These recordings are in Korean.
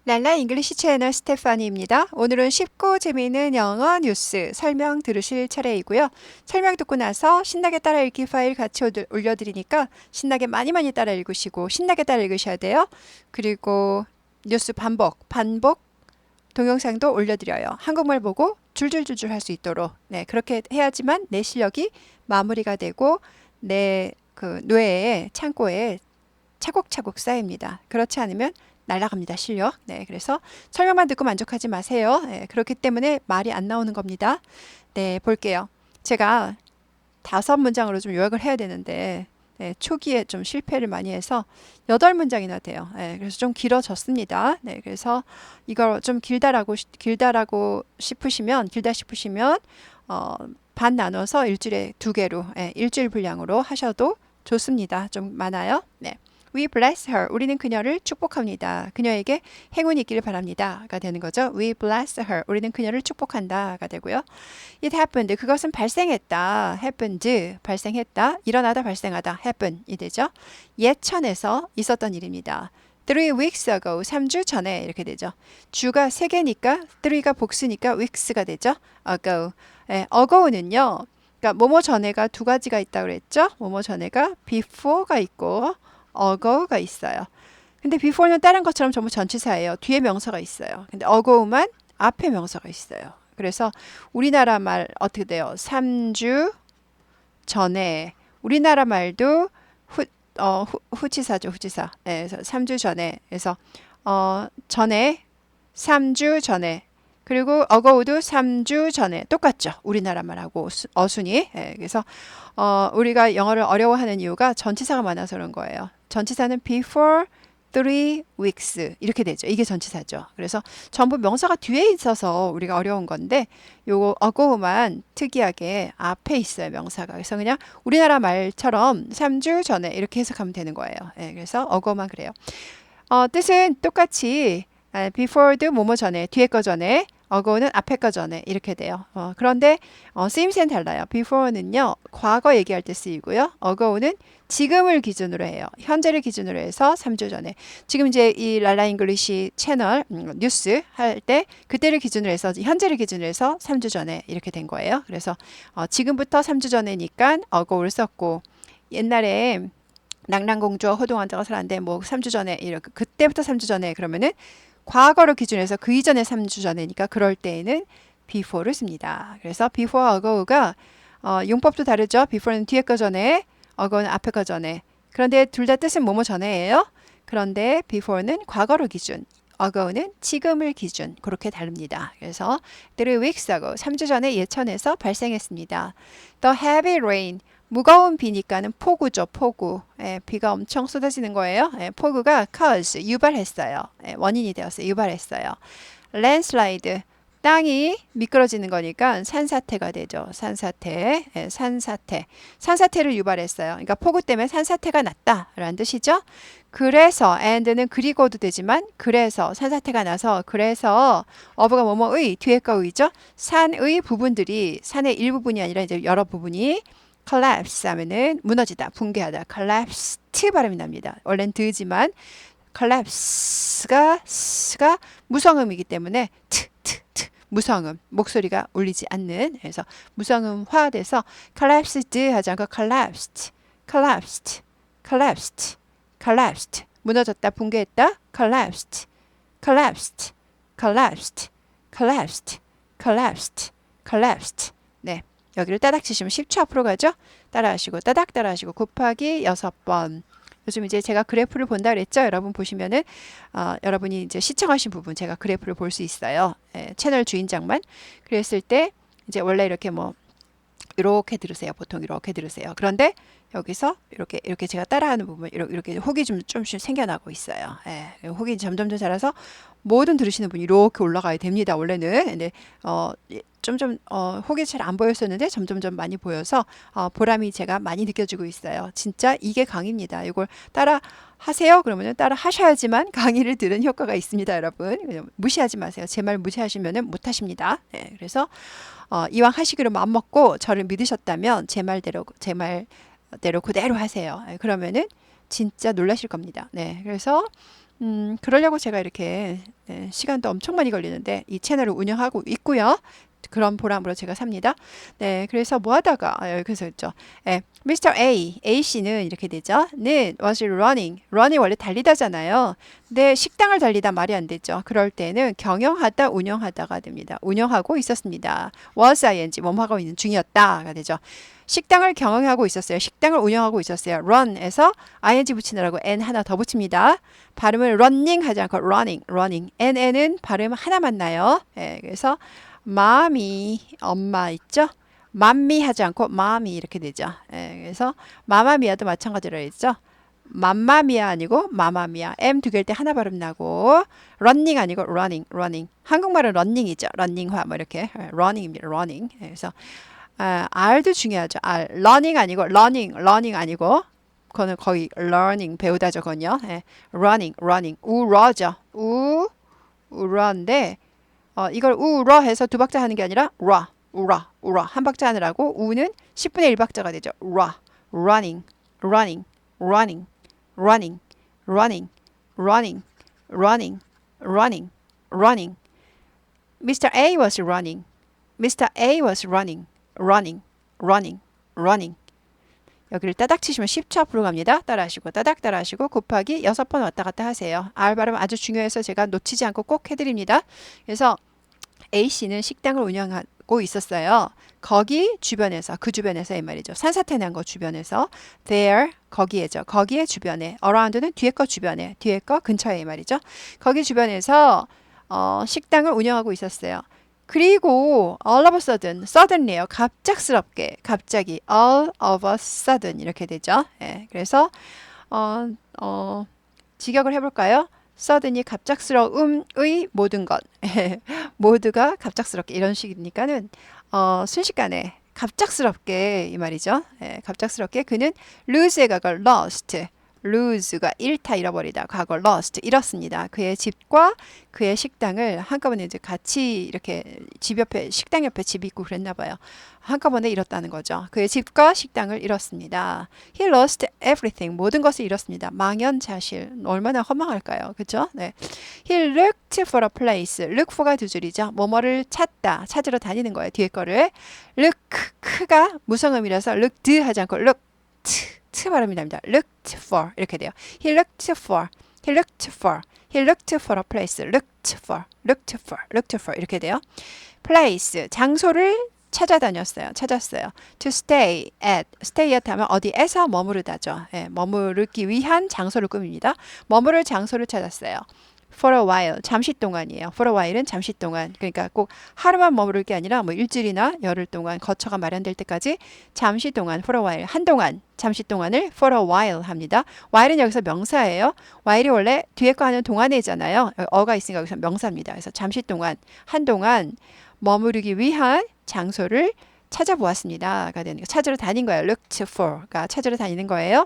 랄라 잉글리시 채널 스테파니입니다. 오늘은 쉽고 재미있는 영어 뉴스 설명 들으실 차례이고요. 설명 듣고 나서 신나게 따라 읽기 파일 같이 올려드리니까 신나게 많이 따라 읽으시고 신나게 따라 읽으셔야 돼요. 그리고 뉴스 반복 동영상도 올려드려요. 한국말 보고 줄줄줄줄 할 수 있도록 그렇게 해야지만 내 실력이 마무리가 되고 내 그 뇌에 창고에 차곡차곡 쌓입니다. 그렇지 않으면 날아갑니다. 실력. 그래서 설명만 듣고 만족하지 마세요. 그렇기 때문에 말이 안 나오는 겁니다. 볼게요. 제가 5문장으로 좀 요약을 해야 되는데 초기에 좀 실패를 많이 해서 8문장이나 돼요. 그래서 좀 길어졌습니다. 그래서 이걸 좀 길다 싶으시면 반 나눠서 일주일에 2개로 일주일 분량으로 하셔도 좋습니다. 좀 많아요. We bless her. 우리는 그녀를 축복합니다. 그녀에게 행운이 있기를 바랍니다.가 되는 거죠. We bless her. 우리는 그녀를 축복한다가 되고요. It happened. 그것은 발생했다. happened. 발생했다. 일어나다 발생하다. happen이 되죠. 예천에서 있었던 일입니다. 3 weeks ago. 3주 전에 이렇게 되죠. 주가 3개니까 3가 복수니까 weeks가 되죠. ago. ago는요. 그러니까 뭐뭐 전에가 2가지가 있다고 그랬죠. 뭐뭐 전에가 before가 있고 ago가 있어요. 근데 before는 다른 것처럼 전부 전치사예요. 뒤에 명사가 있어요. 근데 ago만 앞에 명사가 있어요. 그래서 우리나라 말 어떻게 돼요? 3주 전에. 우리나라 말도 후치사죠. 후치사. 그래서 3주 전에. 그래서 전에 3주 전에. 그리고 ago도 3주 전에 똑같죠. 우리나라 말하고 어순이. 그래서 우리가 영어를 어려워하는 이유가 전치사가 많아서 그런 거예요. 전치사는 before 3 weeks 이렇게 되죠. 이게 전치사죠. 그래서 전부 명사가 뒤에 있어서 우리가 어려운 건데 요거 ago만 특이하게 앞에 있어요. 명사가. 그래서 그냥 우리나라 말처럼 3주 전에 이렇게 해석하면 되는 거예요. 그래서 ago만 그래요. 뜻은 똑같이 before도 뭐뭐 전에, 뒤에 거 전에, ago는 앞에 거 전에 이렇게 돼요. 그런데 쓰임새는 달라요. before는요. 과거 얘기할 때 쓰이고요. ago는 지금을 기준으로 해요. 현재를 기준으로 해서 3주 전에. 지금 이제 이 랄라 잉글리시 채널 뉴스 할 때 그때를 기준으로 해서 현재를 기준으로 해서 3주 전에 이렇게 된 거예요. 그래서 지금부터 3주 전에니까 ago를 썼고 옛날에 낭랑공주와 호동왕자가 살았는데 뭐 3주 전에 이렇게 그때부터 3주 전에 그러면은 과거를 기준해서 그 이전에 3주 전에니까 그럴 때에는 before를 씁니다. 그래서 before ago가 용법도 다르죠. before는 뒤에 거 전에, ago는 앞에 거 전에. 그런데 둘 다 뜻은 뭐뭐 전에예요. 그런데 before는 과거를 기준, ago는 지금을 기준 그렇게 다릅니다. 그래서 3 weeks ago 3주 전에 예천에서 발생했습니다. The heavy rain 무거운 비니까는 폭우죠. 폭우. 비가 엄청 쏟아지는 거예요. 폭우가 cause 유발했어요. 원인이 되었어요. 유발했어요. landslide 땅이 미끄러지는 거니까 산사태가 되죠. 산사태. 산사태를 유발했어요. 그러니까 폭우 때문에 산사태가 났다라는 뜻이죠. 그래서 and는 그리고도 되지만 그래서 산사태가 나서 그래서 of가 뭐뭐의 뒤에 거 의죠. 산의 부분들이 산의 일부분이 아니라 이제 여러 부분이 collapse 하면은 무너지다, 붕괴하다. collapsed 발음이 납니다. 원래는 드지만 collapse가 무성음이기 때문에 무성음, 목소리가 울리지 않는. 그래서 무성음화돼서 collapsed 하지 않고 collapsed. 무너졌다, 붕괴했다. collapsed. 네. 여기를 따닥 치시면 10초 앞으로 가죠. 따라하시고 따닥 따라하시고 곱하기 6번. 요즘 이제 제가 그래프를 본다 그랬죠. 여러분 보시면은 여러분이 이제 시청하신 부분 제가 그래프를 볼 수 있어요. 채널 주인장만. 그랬을 때 이제 원래 이렇게 뭐 이렇게 들으세요. 보통 이렇게 들으세요. 그런데 여기서 이렇게 제가 따라하는 부분 이렇게 혹이 좀씩 생겨나고 있어요. 혹이 점점 자라서 모든 들으시는 분이 이렇게 올라가야 됩니다. 원래는. 근데 점점 혹이 잘 안 보였었는데 점점 많이 보여서 보람이 제가 많이 느껴지고 있어요. 진짜 이게 강의입니다. 이걸 따라 하세요. 그러면은 따라 하셔야지만 강의를 들은 효과가 있습니다, 여러분. 그냥 무시하지 마세요. 제 말 무시하시면은 못 하십니다. 그래서 이왕 하시기로 마음 먹고 저를 믿으셨다면 제 말대로 그대로 하세요. 그러면은 진짜 놀라실 겁니다. 그래서 그러려고 제가 이렇게 시간도 엄청 많이 걸리는데 이 채널을 운영하고 있고요. 그런 보람으로 제가 삽니다. 네, 그래서 뭐 하다가 여기서 했죠. Mr. A 씨는 이렇게 되죠. 는 was running. run이 원래 달리다잖아요. 근데 식당을 달리다 말이 안 되죠. 그럴 때는 경영하다, 운영하다가 됩니다. 운영하고 있었습니다. was ing 뭐뭐 하고 있는 중이었다가 되죠. 식당을 경영하고 있었어요. 식당을 운영하고 있었어요. run에서 ing 붙이느라고 n 하나 더 붙입니다. 발음을 running 하지 않고 running. n는 발음 하나만 나요. 그래서 마미 엄마 있죠? 맘미 하지 않고 마미 이렇게 되죠. 그래서 마마미아도 마찬가지로 했죠. 맘마미아 아니고 마마미아. M 두 개일 때 하나 발음 나고 running 아니고 running. 한국말은 running이죠. running화 뭐 이렇게 running입니다. running. 그래서 R도 중요하죠. R. learning 아니고 learning 아니고 그거는 거의 learning 배우다 저건요. running. 우러죠. 우러인데 이걸 우러 해서 두 박자 하는 게 아니라 우러 한 박자 하느라고 우는 10분의 1박자가 되죠. running. Mr. A was running. Mr. A was running. 여기를 따닥 치시면 10초 앞으로 갑니다. 따라하시고 따닥 따라하시고 곱하기 6번 왔다 갔다 하세요. R 발음 아주 중요해서 제가 놓치지 않고 꼭 해드립니다. 그래서 A씨는 식당을 운영하고 있었어요. 거기 주변에서 그 주변에서 이 말이죠. 산사태 난 거 주변에서 there 거기에죠. 거기에 주변에 around는 뒤에 거 주변에 뒤에 거 근처에 이 말이죠. 거기 주변에서 식당을 운영하고 있었어요. 그리고 all of a suddenly요. 갑자기 all of a sudden 이렇게 되죠. 그래서 직역을 해볼까요? suddenly 갑작스러움의 모든 것 모두가 갑작스럽게 이런 식이니까는 순식간에 갑작스럽게 이 말이죠. 갑작스럽게 그는 lose의 과거 lose가 잃다 잃어버리다 과거 lost 잃었습니다. 그의 집과 그의 식당을 한꺼번에 이제 같이 이렇게 집 옆에 식당 옆에 집이 있고 그랬나 봐요. 한꺼번에 잃었다는 거죠. 그의 집과 식당을 잃었습니다. He lost everything 모든 것을 잃었습니다. 망연자실 얼마나 허망할까요? 그렇죠? 네. He looked for a place. look for가 두 줄이죠. 뭐뭐를 찾으러 다니는 거예요. 뒤에 거를 look가 무성음이라서 looked 하지 않고 looked 발음이 납니다. looked for 이렇게 돼요. He looked for a place. looked for 이렇게 돼요. place 장소를 찾았어요. to stay at 하면 어디에서 머무르다죠. 머무르기 위한 장소를 꾸밉니다. 머무를 장소를 찾았어요. for a while 잠시 동안이에요. for a while은 잠시 동안 그러니까 꼭 하루만 머무를 게 아니라 뭐 일주일이나 열흘 동안 거처가 마련될 때까지 잠시 동안 for a while 한동안 잠시 동안을 for a while 합니다. while은 여기서 명사예요. while이 원래 뒤에 거 하는 동안이잖아요. 어가 있으니까 여기서 명사입니다. 그래서 잠시 동안 한동안 머무르기 위한 장소를 찾아보았습니다가 되는 거. 찾으러 다닌 거예요. looked for가 찾으러 다니는 거예요.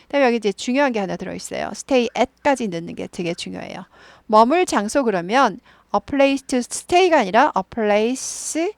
그다음에 여기 이제 중요한 게 하나 들어있어요. stay at까지 넣는 게 되게 중요해요. 머물 장소 그러면 a place to stay가 아니라 a place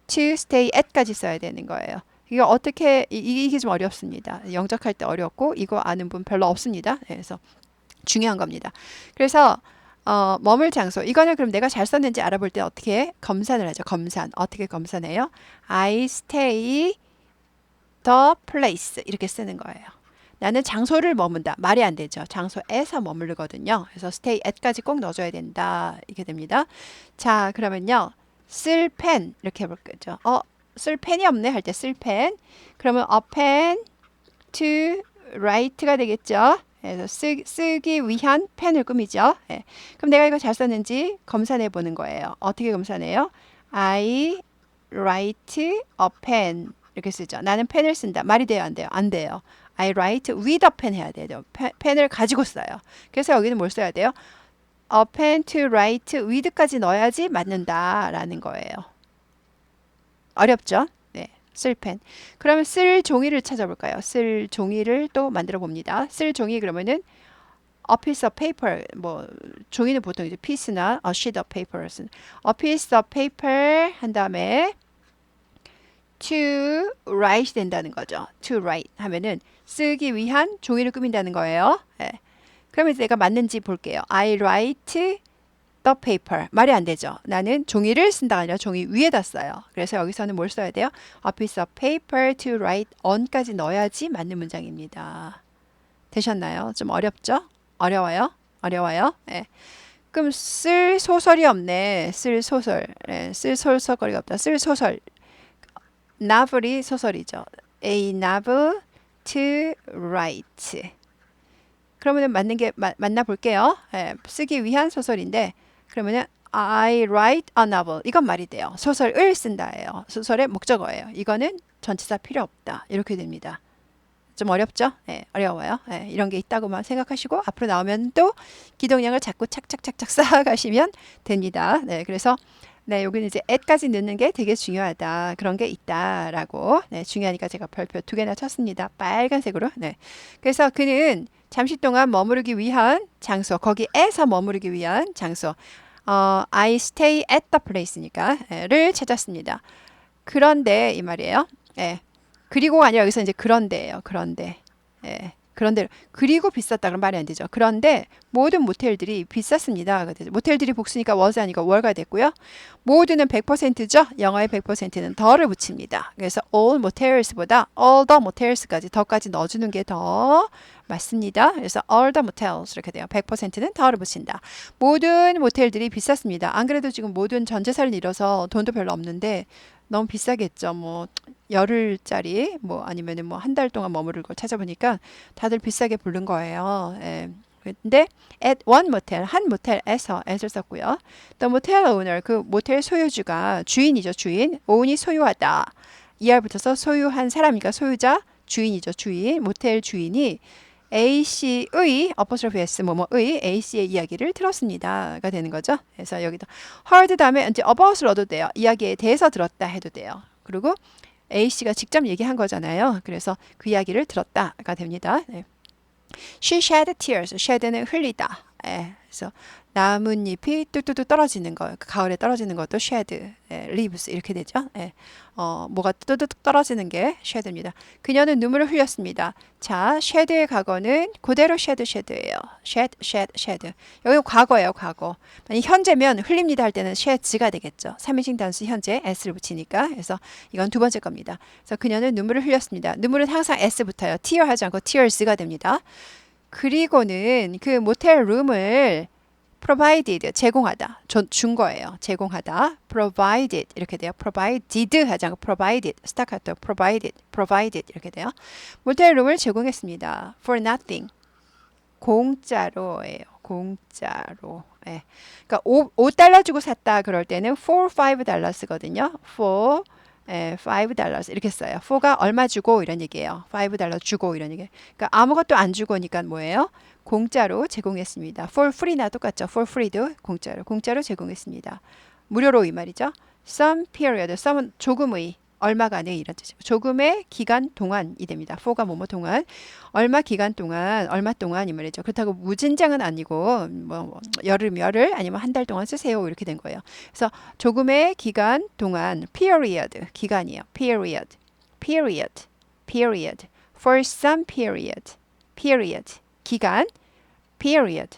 to stay at까지 써야 되는 거예요. 이거 어떻게 이게 좀 어렵습니다. 영작할 때 어렵고 이거 아는 분 별로 없습니다. 그래서 중요한 겁니다. 그래서 머물 장소 이거는 그럼 내가 잘 썼는지 알아볼 때 어떻게 검산을 하죠. 검산 어떻게 검산해요? I stay the place 이렇게 쓰는 거예요. 나는 장소를 머문다. 말이 안 되죠. 장소에서 머무르거든요. 그래서 stay at까지 꼭 넣어줘야 된다. 이렇게 됩니다. 자, 그러면요. 쓸 펜 이렇게 해볼 거죠. 쓸 펜이 없네 할 때 쓸 펜. 그러면 a pen to write가 되겠죠. 그래서 쓰기 위한 펜을 꾸미죠. 그럼 내가 이거 잘 썼는지 검산해 보는 거예요. 어떻게 검산해요? I write a pen 이렇게 쓰죠. 나는 펜을 쓴다. 말이 돼요? 안 돼요? 안 돼요. I write with a pen 해야 돼요. 펜을 가지고 써요. 그래서 여기는 뭘 써야 돼요? A pen to write with까지 넣어야지 맞는다라는 거예요. 어렵죠? 네, 쓸 펜. 그러면 쓸 종이를 찾아볼까요? 쓸 종이를 또 만들어 봅니다. 쓸 종이 그러면은 a piece of paper 뭐 종이는 보통 이제 piece나 a sheet of paper은 a piece of paper 한 다음에 to write 된다는 거죠. to write 하면은 쓰기 위한 종이를 꾸민다는 거예요. 그러면 이제 내가 맞는지 볼게요. I write the paper. 말이 안 되죠. 나는 종이를 쓴다가 아니라 종이 위에다 써요. 그래서 여기서는 뭘 써야 돼요? A piece of paper to write on까지 넣어야지 맞는 문장입니다. 되셨나요? 좀 어렵죠? 어려워요? 어려워요? 네. 그럼 쓸 소설이 없네. 쓸 소설. 네. 쓸 소설거리가 없다. 쓸 소설. novel이 소설이죠. A novel to write. 그러면 맞는 게 맞나 볼게요. 예, 쓰기 위한 소설인데 그러면은 I write a novel. 이건 말이 돼요. 소설을 쓴다예요. 소설의 목적어예요. 이거는 전치사 필요 없다. 이렇게 됩니다. 좀 어렵죠? 네, 어려워요. 네, 이런 게 있다고만 생각하시고 앞으로 나오면 또 기동량을 자꾸 착착착착 쌓아가시면 됩니다. 네, 그래서 네, 여기는 이제 at까지 넣는 게 되게 중요하다. 그런 게 있다라고. 네, 중요하니까 제가 별표 2개나 쳤습니다. 빨간색으로. 네. 그래서 그는 잠시 동안 머무르기 위한 장소, 거기에서 머무르기 위한 장소, I stay at the place니까,를 찾았습니다. 그런데 이 말이에요. 예. 그리고가 아니라 여기서 이제 그런데예요. 그런데. 예. 그런데 그리고 비쌌다 그런 말이 안 되죠. 그런데 모든 모텔들이 비쌌습니다. 모텔들이 복수니까 was 아니고 were가 됐고요. 모두는 100%죠. 영어의 100%는 더를 붙입니다. 그래서 all motels보다 all the motels까지 더까지 넣어주는 게 더 맞습니다. 그래서 all the motels 이렇게 돼요. 100%는 더를 붙인다. 모든 모텔들이 비쌌습니다. 안 그래도 지금 모든 전재산을 잃어서 돈도 별로 없는데 너무 비싸겠죠. 뭐 열흘짜리 뭐 아니면은 뭐 한 달 동안 머무를 걸 찾아보니까 다들 비싸게 부른 거예요. 예. 근데 at one motel 한 모텔에서 at을 썼고요. The motel owner 그 모텔 소유주가 주인이죠. 주인. own이 소유하다. ER 붙어서 소유한 사람이니까 소유자 주인이죠. 주인. 모텔 주인이 A씨의 apostrophe S 뭐뭐의 A씨의 이야기를 들었습니다가 되는 거죠. 그래서 여기다 heard 다음에 이제 about을 얻어도 돼요. 이야기에 대해서 들었다 해도 돼요. 그리고 A씨가 직접 얘기한 거잖아요. 그래서 그 이야기를 들었다가 됩니다. 네. She shed tears. shed는 흘리다. 예, 그래서 나뭇잎이 뚝뚝뚝 떨어지는 거, 가을에 떨어지는 것도 shed, leaves 이렇게 되죠. 예, 뭐가 뚝뚝뚝 떨어지는 게 shed입니다. 그녀는 눈물을 흘렸습니다. 자, shed의 과거는 그대로 shed예요. shed. 여기 과거예요, 과거. 만약 현재면 흘립니다 할 때는 sheds가 되겠죠. 3인칭 단수 현재 s를 붙이니까. 그래서 이건 두 번째 겁니다. 그래서 그녀는 눈물을 흘렸습니다. 눈물은 항상 s 붙어요. tear 하지 않고 tears가 됩니다. 그리고는 그 모텔 룸을 provided 제공하다 준 거예요. 제공하다 provided 이렇게 돼요. provided 하지 않고 provided 스타카토 provided 이렇게 돼요. 모텔 룸을 제공했습니다. for nothing 공짜로예요. 공짜로. 예. 그러니까 5달러 주고 샀다 그럴 때는 for $5 쓰거든요. for $5 이렇게 써요. for가 얼마 주고 이런 얘기예요. $5 주고 이런 얘기. 그러니까 아무것도 안 주고니까 뭐예요? 공짜로 제공했습니다. for free나 똑같죠. for free도 공짜로 제공했습니다. 무료로 이 말이죠. some period, some은 조금의 얼마간의 이런 뜻이죠. 조금의 기간 동안이 됩니다. for가 뭐뭐 동안 얼마 기간 동안 얼마 동안 이 말이죠. 그렇다고 무진장은 아니고 뭐 열흘 아니면 한 달 동안 쓰세요 이렇게 된 거예요. 그래서 조금의 기간 동안 period 기간이에요. period for some period 기간 period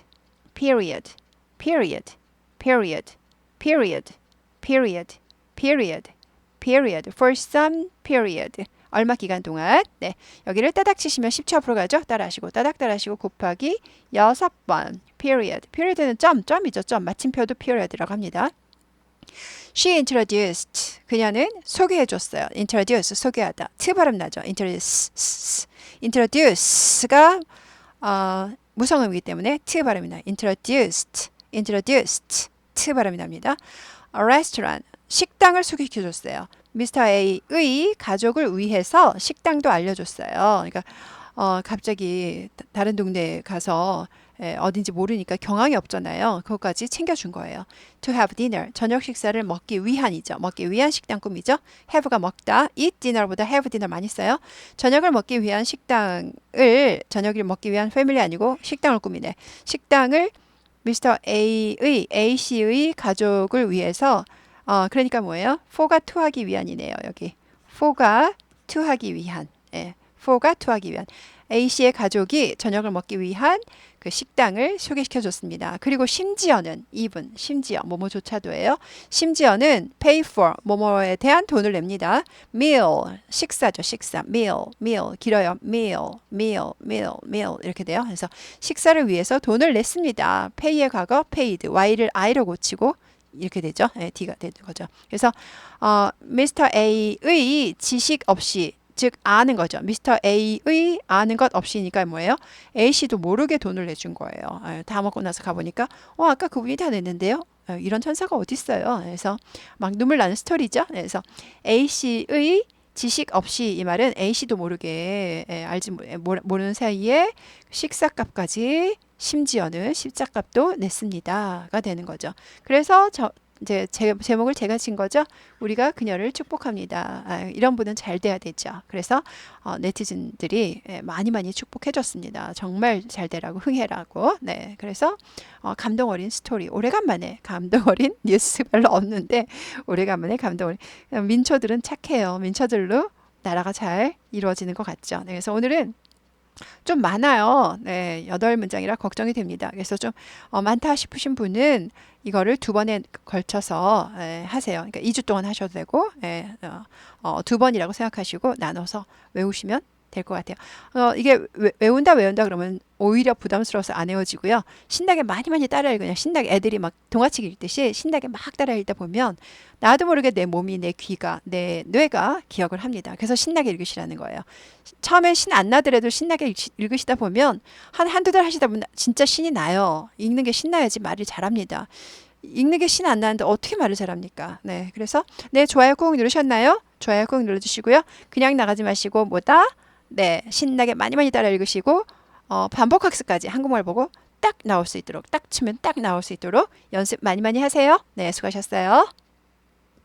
for some period 얼마 기간 동안 네 여기를 따닥 치시면 10초 앞으로 가죠. 따라하시고 따닥 곱하기 6번 period는 점이죠. 점 마침표도 period라고 합니다. She introduced 그녀는 소개해줬어요. introduce 소개하다 트 발음 나죠. introduce가 무성음이기 때문에 트 발음이 나요. introduced 트 발음이 납니다. A restaurant 식당을 소개시켜줬어요. 미스터 A의 가족을 위해서 식당도 알려줬어요. 그러니까 갑자기 다른 동네에 가서 어딘지 모르니까 경황이 없잖아요. 그것까지 챙겨준 거예요. To have dinner 저녁 식사를 먹기 위한이죠. 먹기 위한 식당 꿈이죠. have가 먹다, eat dinner보다 have dinner 많이 써요. 저녁을 먹기 위한 저녁을 먹기 위한 패밀리 아니고 식당을 꾸미네. 식당을 미스터 A씨의 가족을 위해서 그러니까 뭐예요? for가 to 하기 위한이네요. 여기 for가 to 하기 위한. for가 to 하기 위한. A씨의 가족이 저녁을 먹기 위한 그 식당을 소개시켜 줬습니다. 그리고 심지어는 even 심지어 뭐뭐조차도예요. 심지어는 pay for 뭐뭐에 대한 돈을 냅니다. meal 식사죠. 식사 meal 길어요. meal 이렇게 돼요. 그래서 식사를 위해서 돈을 냈습니다. pay의 과거 paid y를 i로 고치고 이렇게 되죠. 네, D가 되는 거죠. 그래서 미스터 A의 지식 없이 즉 아는 거죠. 미스터 A의 아는 것 없이니까 뭐예요? A씨도 모르게 돈을 내준 거예요. 다 먹고 나서 가보니까 아까 그분이 다 냈는데요. 이런 천사가 어디 있어요? 그래서 막 눈물 나는 스토리죠. 그래서 A씨의 지식 없이 이 말은 A씨도 모르게 알지 모르는 사이에 식사값까지 심지어는 십자값도 냈습니다가 되는 거죠. 그래서 이제 제목을 제가 진 거죠. 우리가 그녀를 축복합니다. 이런 분은 잘 돼야 되죠. 그래서 네티즌들이 많이 축복해줬습니다. 정말 잘 되라고 흥해라고. 네, 그래서 감동 어린 스토리. 오래간만에 감동 어린 뉴스 별로 없는데 오래간만에 감동 어린 민초들은 착해요. 민초들로 나라가 잘 이루어지는 것 같죠. 네, 그래서 오늘은 좀 많아요. 네, 8문장이라 걱정이 됩니다. 그래서 좀 많다 싶으신 분은 이거를 2번에 걸쳐서 하세요. 그러니까 2주 동안 하셔도 되고 2번이라고 생각하시고 나눠서 외우시면 될 것 같아요. 이게 외운다 그러면 오히려 부담스러워서 안 외워지고요. 신나게 많이 따라 읽으면 신나게 애들이 막 동화책 읽듯이 신나게 막 따라 읽다 보면 나도 모르게 내 몸이 내 귀가 내 뇌가 기억을 합니다. 그래서 신나게 읽으시라는 거예요. 처음에 신 안 나더라도 신나게 읽으시다 보면 한두 달 하시다 보면 진짜 신이 나요. 읽는 게 신나야지 말을 잘합니다. 읽는 게 신 안 나는데 어떻게 말을 잘합니까? 네, 그래서 네, 좋아요 꾹 누르셨나요? 좋아요 꾹 눌러주시고요. 그냥 나가지 마시고 뭐다? 네, 신나게 많이 따라 읽으시고 반복 학습까지 한국말 보고 딱 나올 수 있도록 딱 치면 딱 나올 수 있도록 연습 많이 하세요. 네, 수고하셨어요.